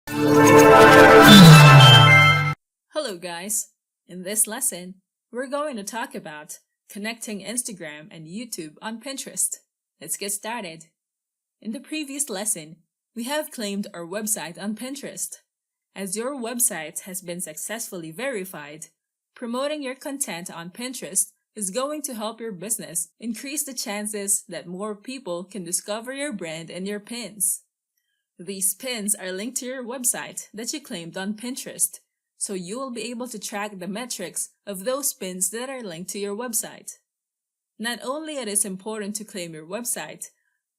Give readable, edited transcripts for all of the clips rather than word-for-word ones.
Hello guys! In this lesson, we're going to talk about connecting Instagram and YouTube on Pinterest. Let's get started. In the previous lesson, we have claimed our website on Pinterest. As your website has been successfully verified, promoting your content on Pinterest is going to help your business increase the chances that more people can discover your brand and your pins. These pins are linked to your website that you claimed on Pinterest, so you will be able to track the metrics of those pins that are linked to your website. Not only it is important to claim your website,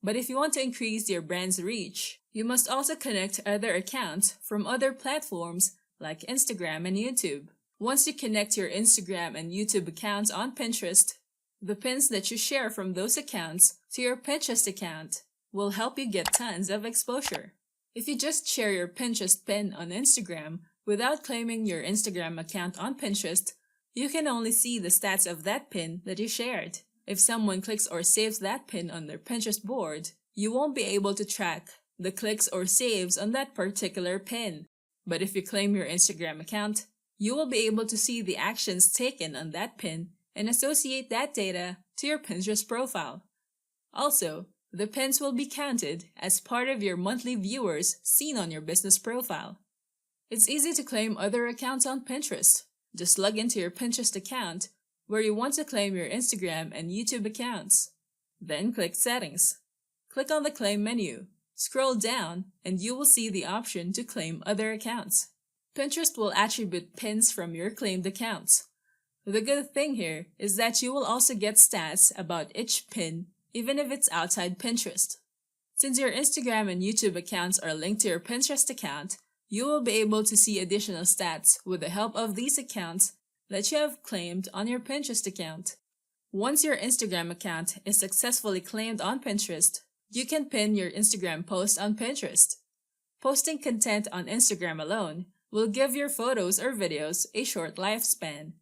but if you want to increase your brand's reach, you must also connect other accounts from other platforms like Instagram and YouTube. Once you connect your Instagram and YouTube accounts on Pinterest, the pins that you share from those accounts to your Pinterest account will help you get tons of exposure. If you just share your Pinterest pin on Instagram without claiming your Instagram account on Pinterest, you can only see the stats of that pin that you shared. If someone clicks or saves that pin on their Pinterest board, you won't be able to track the clicks or saves on that particular pin. But if you claim your Instagram account, you will be able to see the actions taken on that pin and associate that data to your Pinterest profile. Also, the pins will be counted as part of your monthly viewers seen on your business profile. It's easy to claim other accounts on Pinterest. Just log into your Pinterest account where you want to claim your Instagram and YouTube accounts. Then click Settings. Click on the Claim menu. Scroll down and you will see the option to claim other accounts. Pinterest will attribute pins from your claimed accounts. The good thing here is that you will also get stats about each pin even if it's outside Pinterest. Since your Instagram and YouTube accounts are linked to your Pinterest account, you will be able to see additional stats with the help of these accounts that you have claimed on your Pinterest account. Once your Instagram account is successfully claimed on Pinterest, you can pin your Instagram post on Pinterest. Posting content on Instagram alone will give your photos or videos a short lifespan.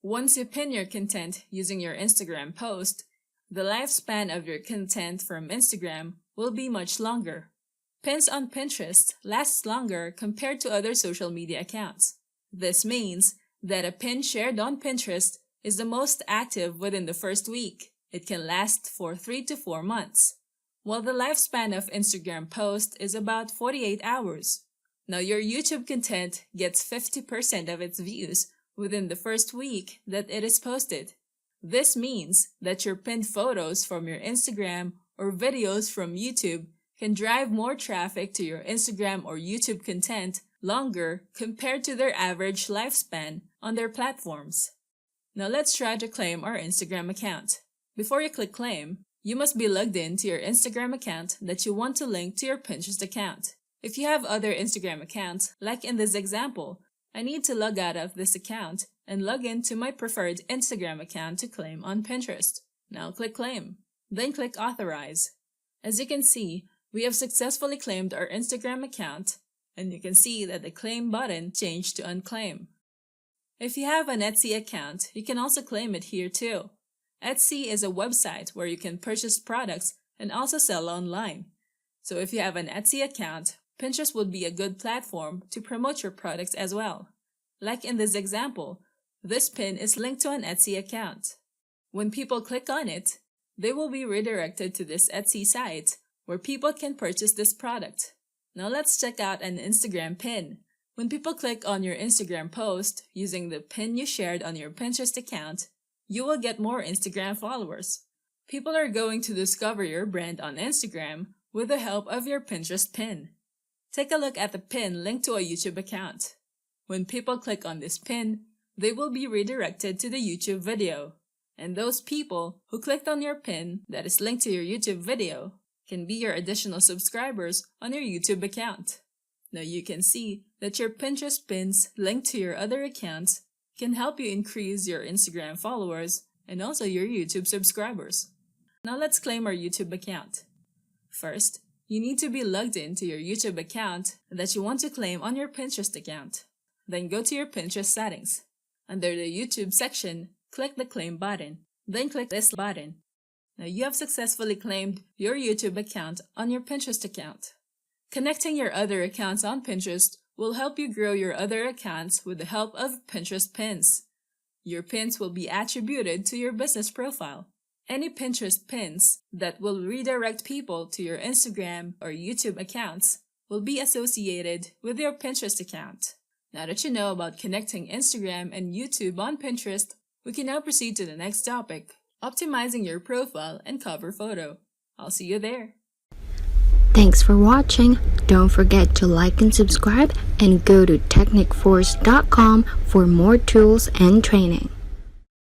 Once you pin your content using your Instagram post, the lifespan of your content from Instagram will be much longer. Pins on Pinterest last longer compared to other social media accounts. This means that a pin shared on Pinterest is the most active within the first week. It can last for 3 to 4 months, while the lifespan of Instagram post is about 48 hours. Now your YouTube content gets 50% of its views within the first week that it is posted. This means that your pinned photos from your Instagram or videos from YouTube can drive more traffic to your Instagram or YouTube content longer compared to their average lifespan on their platforms. Now let's try to claim our Instagram account. Before you click claim, you must be logged in to your Instagram account that you want to link to your Pinterest account. If you have other Instagram accounts, like in this example, I need to log out of this account and log in to my preferred Instagram account to claim on Pinterest. Now click claim, then click authorize. As you can see, we have successfully claimed our Instagram account, and you can see that the claim button changed to unclaim. If you have an Etsy account, you can also claim it here too. Etsy is a website where you can purchase products and also sell online. So if you have an Etsy account, Pinterest would be a good platform to promote your products as well. Like in this example, this pin is linked to an Etsy account. When people click on it, they will be redirected to this Etsy site where people can purchase this product. Now let's check out an Instagram pin. When people click on your Instagram post using the pin you shared on your Pinterest account, you will get more Instagram followers. People are going to discover your brand on Instagram with the help of your Pinterest pin. Take a look at the pin linked to a YouTube account. When people click on this pin, they will be redirected to the YouTube video. And those people who clicked on your pin that is linked to your YouTube video can be your additional subscribers on your YouTube account. Now you can see that your Pinterest pins linked to your other accounts can help you increase your Instagram followers and also your YouTube subscribers. Now let's claim our YouTube account. First, you need to be logged into your YouTube account that you want to claim on your Pinterest account. Then go to your Pinterest settings. Under the YouTube section, click the Claim button. Then click this button. Now you have successfully claimed your YouTube account on your Pinterest account. Connecting your other accounts on Pinterest will help you grow your other accounts with the help of Pinterest pins. Your pins will be attributed to your business profile. Any Pinterest pins that will redirect people to your Instagram or YouTube accounts will be associated with your Pinterest account. Now that you know about connecting Instagram and YouTube on Pinterest, we can now proceed to the next topic, optimizing your profile and cover photo. I'll see you there. Thanks for watching. Don't forget to like and subscribe and go to technicforce.com for more tools and training.